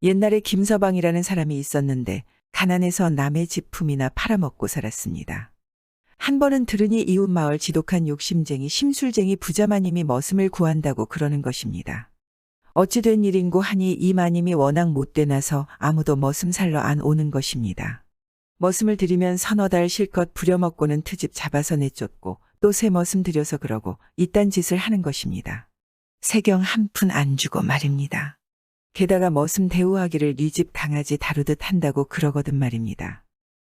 옛날에 김서방이라는 사람이 있었는데 가난해서 남의 집품이나 팔아먹고 살았습니다. 한 번은 들으니 이웃 마을 지독한 욕심쟁이 심술쟁이 부자마님이 머슴을 구한다고 그러는 것입니다. 어찌 된 일인고 하니 이 마님이 워낙 못되나서 아무도 머슴 살러 안 오는 것입니다. 머슴을 들이면 서너 달 실컷 부려먹고는 트집 잡아서 내쫓고 또 새 머슴 들여서 그러고 이딴 짓을 하는 것입니다. 세경 한 푼 안 주고 말입니다. 게다가 머슴 대우하기를 네 집 강아지 다루듯 한다고 그러거든 말입니다.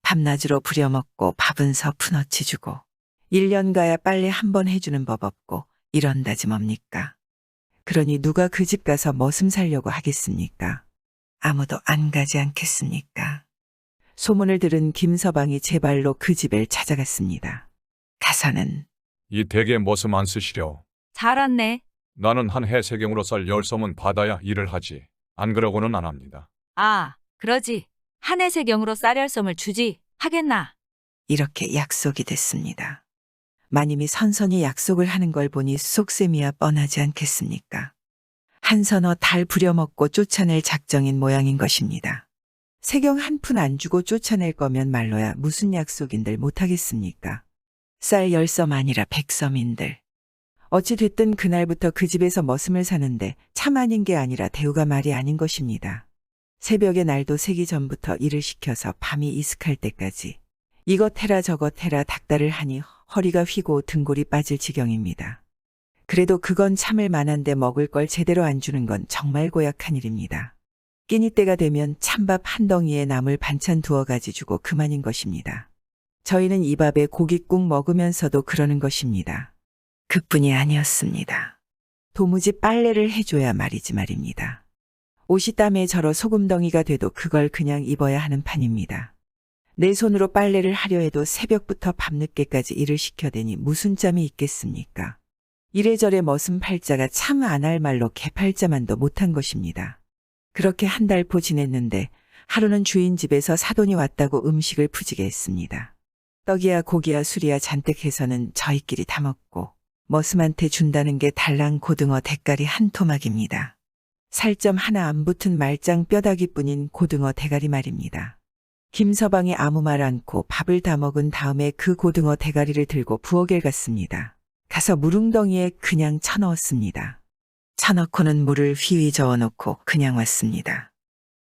밤낮으로 부려먹고 밥은 서푼어치 주고 1년 가야 빨래 한 번 해주는 법 없고 이런다지 뭡니까? 그러니 누가 그 집 가서 머슴 살려고 하겠습니까? 아무도 안 가지 않겠습니까? 소문을 들은 김서방이 제 발로 그 집을 찾아갔습니다. 가서는 이 댁에 머슴 안 쓰시려. 잘 왔네. 나는 한 해 세경으로 쌀 10섬은 받아야 일을 하지. 안 그러고는 안 합니다. 아, 그러지. 한 해 세경으로 쌀열섬을 주지. 하겠나? 이렇게 약속이 됐습니다. 마님이 선선히 약속을 하는 걸 보니 속셈이야 뻔하지 않겠습니까? 한 서너 달 부려먹고 쫓아낼 작정인 모양인 것입니다. 세경 한 푼 안 주고 쫓아낼 거면 말로야 무슨 약속인들 못하겠습니까? 쌀 10섬 아니라 100섬인들. 어찌 됐든 그날부터 그 집에서 머슴을 사는데 참 아닌 게 아니라 대우가 말이 아닌 것입니다. 새벽에 날도 새기 전부터 일을 시켜서 밤이 이슥할 때까지 이것 해라 저것 해라 닥달을 하니 허리가 휘고 등골이 빠질 지경입니다. 그래도 그건 참을 만한데 먹을 걸 제대로 안 주는 건 정말 고약한 일입니다. 끼니 때가 되면 찬밥 한 덩이에 나물 반찬 두어 가지 주고 그만인 것입니다. 저희는 이 밥에 고깃국 먹으면서도 그러는 것입니다. 그뿐이 아니었습니다. 도무지 빨래를 해줘야 말입니다. 옷이 땀에 절어 소금덩이가 돼도 그걸 그냥 입어야 하는 판입니다. 내 손으로 빨래를 하려 해도 새벽부터 밤늦게까지 일을 시켜대니 무슨 짬이 있겠습니까? 이래저래 머슴 팔자가 참 안 할 말로 개팔자만도 못한 것입니다. 그렇게 한 달포 지냈는데 하루는 주인 집에서 사돈이 왔다고 음식을 푸지게 했습니다. 떡이야 고기야 술이야 잔뜩 해서는 저희끼리 다 먹고 머슴한테 준다는 게 달랑 고등어 대가리 한 토막입니다. 살점 하나 안 붙은 말짱 뼈다귀뿐인 고등어 대가리 말입니다. 김서방이 아무 말 않고 밥을 다 먹은 다음에 그 고등어 대가리를 들고 부엌에 갔습니다. 가서 물웅덩이에 그냥 쳐넣었습니다. 쳐넣고는 물을 휘휘 저어놓고 그냥 왔습니다.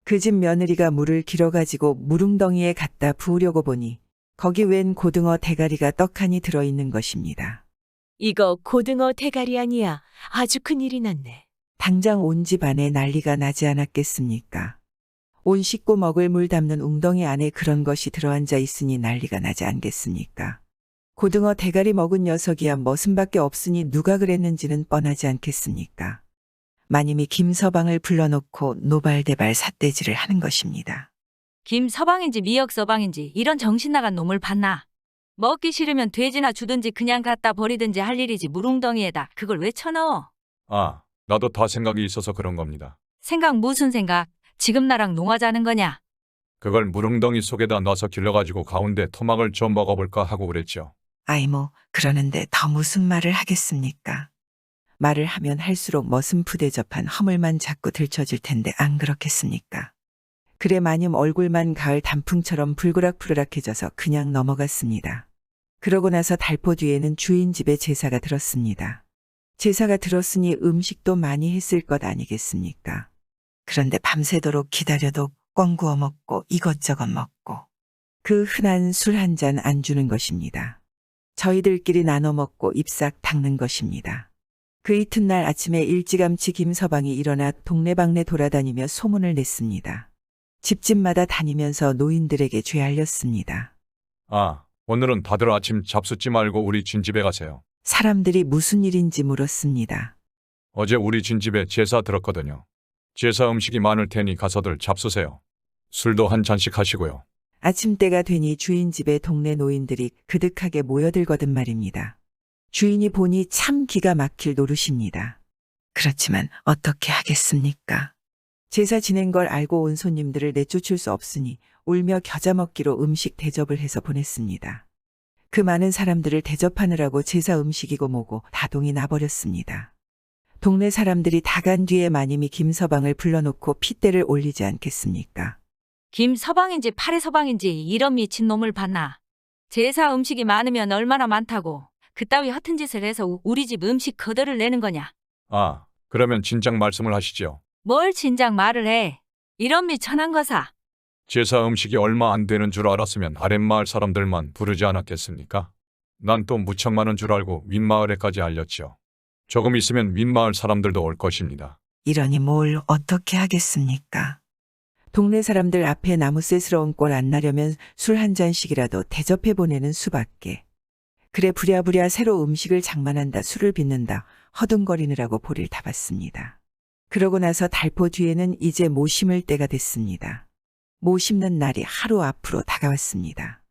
그 집 며느리가 물을 길어가지고 물웅덩이에 갖다 부으려고 보니 거기 웬 고등어 대가리가 떡하니 들어있는 것입니다. 이거 고등어 대가리 아니야. 아주 큰일이 났네. 당장 온 집안에 난리가 나지 않았겠습니까? 온 씻고 먹을 물 담는 웅덩이 안에 그런 것이 들어앉아 있으니 난리가 나지 않겠습니까? 고등어 대가리 먹은 녀석이야 머슴밖에 없으니 누가 그랬는지는 뻔하지 않겠습니까? 마님이 김서방을 불러놓고 노발대발 삿대질을 하는 것입니다. 김서방인지 미역서방인지 이런 정신 나간 놈을 봤나? 먹기 싫으면 돼지나 주든지 그냥 갖다 버리든지 할 일이지 물웅덩이에다 그걸 왜 쳐넣어? 아, 나도 다 생각이 있어서 그런 겁니다. 생각 무슨 생각? 지금 나랑 농하자는 거냐? 그걸 무릉덩이 속에다 넣어서 길러가지고 가운데 토막을 좀 먹어볼까 하고 그랬죠. 아이 뭐 그러는데 더 무슨 말을 하겠습니까? 말을 하면 할수록 머슴 푸대접한 허물만 자꾸 들춰질 텐데 안 그렇겠습니까? 그래 마님 얼굴만 가을 단풍처럼 불그락불그락해져서 그냥 넘어갔습니다. 그러고 나서 달포 뒤에는 주인 집에 제사가 들었습니다. 제사가 들었으니 음식도 많이 했을 것 아니겠습니까? 그런데 밤새도록 기다려도 꿩 구워 먹고 이것저것 먹고 그 흔한 술 한 잔 안 주는 것입니다. 저희들끼리 나눠 먹고 잎싹 닦는 것입니다. 그 이튿날 아침에 일찌감치 김서방이 일어나 동네방네 돌아다니며 소문을 냈습니다. 집집마다 다니면서 노인들에게 죄 알렸습니다. 아, 오늘은 다들 아침 잡숫지 말고 우리 진집에 가세요. 사람들이 무슨 일인지 물었습니다. 어제 우리 진집에 제사 들었거든요. 제사 음식이 많을 테니 가서들 잡수세요. 술도 한 잔씩 하시고요. 아침때가 되니 주인 집에 동네 노인들이 그득하게 모여들거든 말입니다. 주인이 보니 참 기가 막힐 노릇입니다. 그렇지만 어떻게 하겠습니까? 제사 지낸 걸 알고 온 손님들을 내쫓을 수 없으니 울며 겨자 먹기로 음식 대접을 해서 보냈습니다. 그 많은 사람들을 대접하느라고 제사 음식이고 뭐고 다동이 나버렸습니다. 동네 사람들이 다 간 뒤에 마님이 김서방을 불러놓고 핏대를 올리지 않겠습니까? 김서방인지 파리서방인지 이런 미친 놈을 봤나. 제사 음식이 많으면 얼마나 많다고 그따위 허튼 짓을 해서 우리 집 음식 거덜을 내는 거냐. 아, 그러면 진작 말씀을 하시죠. 뭘 진작 말을 해. 이런 미천한 거사. 제사 음식이 얼마 안 되는 줄 알았으면 아랫마을 사람들만 부르지 않았겠습니까? 난 또 무척 많은 줄 알고 윗마을에까지 알렸지요. 조금 있으면 윗마을 사람들도 올 것입니다. 이러니 뭘 어떻게 하겠습니까? 동네 사람들 앞에 나무새스러운 꼴 안 나려면 술 한 잔씩이라도 대접해 보내는 수밖에. 그래 부랴부랴 새로 음식을 장만한다 술을 빚는다 허둥거리느라고 볼일 다 봤습니다. 그러고 나서 달포 뒤에는 이제 모 심을 때가 됐습니다. 모 심는 날이 하루 앞으로 다가왔습니다.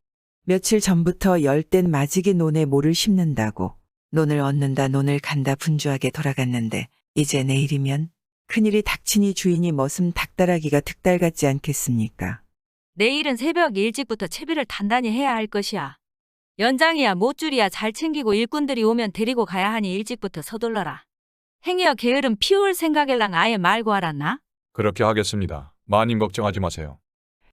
며칠 전부터 열댄 마지기 논에 모를 심는다고 논을 얻는다 논을 간다 분주하게 돌아갔는데 이제 내일이면 큰일이 닥치니 주인이 머슴 닭다라기가 득달 같지 않겠습니까? 내일은 새벽 일찍부터 채비를 단단히 해야 할 것이야. 연장이야 못줄이야 잘 챙기고 일꾼들이 오면 데리고 가야 하니 일찍부터 서둘러라. 행여 게으름 피울 생각일랑 아예 말고 알았나? 그렇게 하겠습니다. 마님 걱정하지 마세요.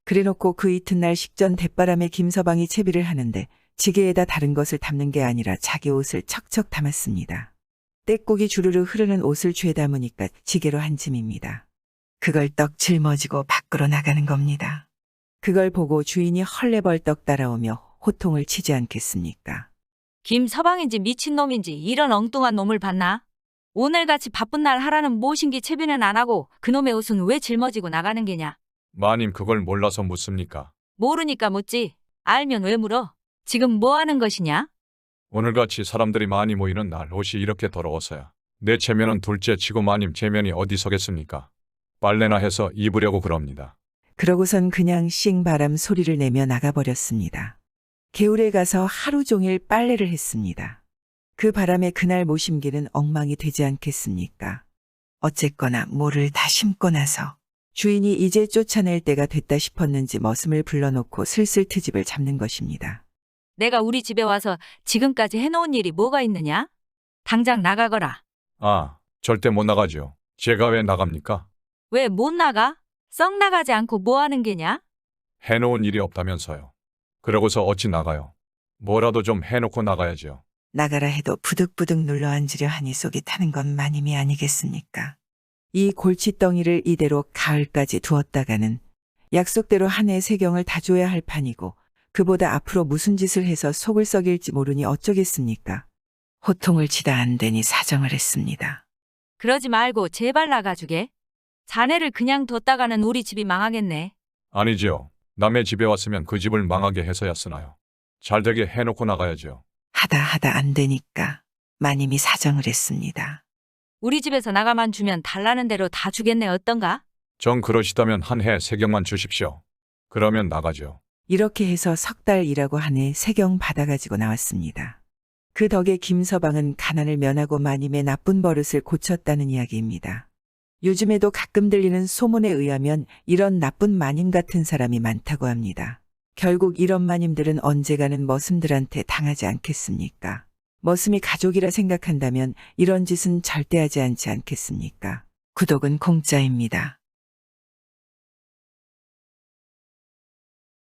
그래놓고 그 이튿날 식전 대바람에 김서방이 채비를 하는데 지게에다 다른 것을 담는 게 아니라 자기 옷을 척척 담았습니다. 떼국이 주르르 흐르는 옷을 죄 담으니까 지게로 한 짐입니다. 그걸 떡 짊어지고 밖으로 나가는 겁니다. 그걸 보고 주인이 헐레벌떡 따라오며 호통을 치지 않겠습니까? 김서방인지 미친놈인지 이런 엉뚱한 놈을 봤나? 오늘같이 바쁜 날 하라는 모신기 채비는 안 하고 그놈의 옷은 왜 짊어지고 나가는 게냐? 마님 그걸 몰라서 묻습니까? 모르니까 묻지. 알면 왜 물어? 지금 뭐 하는 것이냐? 오늘같이 사람들이 많이 모이는 날 옷이 이렇게 더러워서야. 내 체면은 둘째 치고 마님 체면이 어디 서겠습니까? 빨래나 해서 입으려고 그럽니다. 그러고선 그냥 싱바람 소리를 내며 나가버렸습니다. 개울에 가서 하루 종일 빨래를 했습니다. 그 바람에 그날 모심기는 엉망이 되지 않겠습니까? 어쨌거나 모를 다 심고 나서 주인이 이제 쫓아낼 때가 됐다 싶었는지 머슴을 불러놓고 슬슬 트집을 잡는 것입니다. 내가 우리 집에 와서 지금까지 해놓은 일이 뭐가 있느냐? 당장 나가거라. 아, 절대 못 나가죠. 제가 왜 나갑니까? 왜 못 나가? 썩 나가지 않고 뭐 하는 게냐? 해놓은 일이 없다면서요. 그러고서 어찌 나가요? 뭐라도 좀 해놓고 나가야죠. 나가라 해도 부득부득 눌러 앉으려 하니 속이 타는 건 마님이 아니겠습니까? 이 골칫덩이를 이대로 가을까지 두었다가는 약속대로 한 해 세경을 다 줘야 할 판이고 그보다 앞으로 무슨 짓을 해서 속을 썩일지 모르니 어쩌겠습니까? 호통을 치다 안 되니 사정을 했습니다. 그러지 말고 제발 나가주게. 자네를 그냥 뒀다가는 우리 집이 망하겠네. 아니지요. 남의 집에 왔으면 그 집을 망하게 해서야 쓰나요. 잘되게 해놓고 나가야죠. 하다 안 되니까 마님이 사정을 했습니다. 우리 집에서 나가만 주면 달라는 대로 다 주겠네 어떤가? 정 그러시다면 한 해 세경만 주십시오. 그러면 나가죠. 이렇게 해서 석 달 일하고 한 해 세경 받아가지고 나왔습니다. 그 덕에 김서방은 가난을 면하고 마님의 나쁜 버릇을 고쳤다는 이야기입니다. 요즘에도 가끔 들리는 소문에 의하면 이런 나쁜 마님 같은 사람이 많다고 합니다. 결국 이런 마님들은 언젠가는 머슴들한테 당하지 않겠습니까? 머슴이 가족이라 생각한다면 이런 짓은 절대 하지 않지 않겠습니까? 구독은 공짜입니다.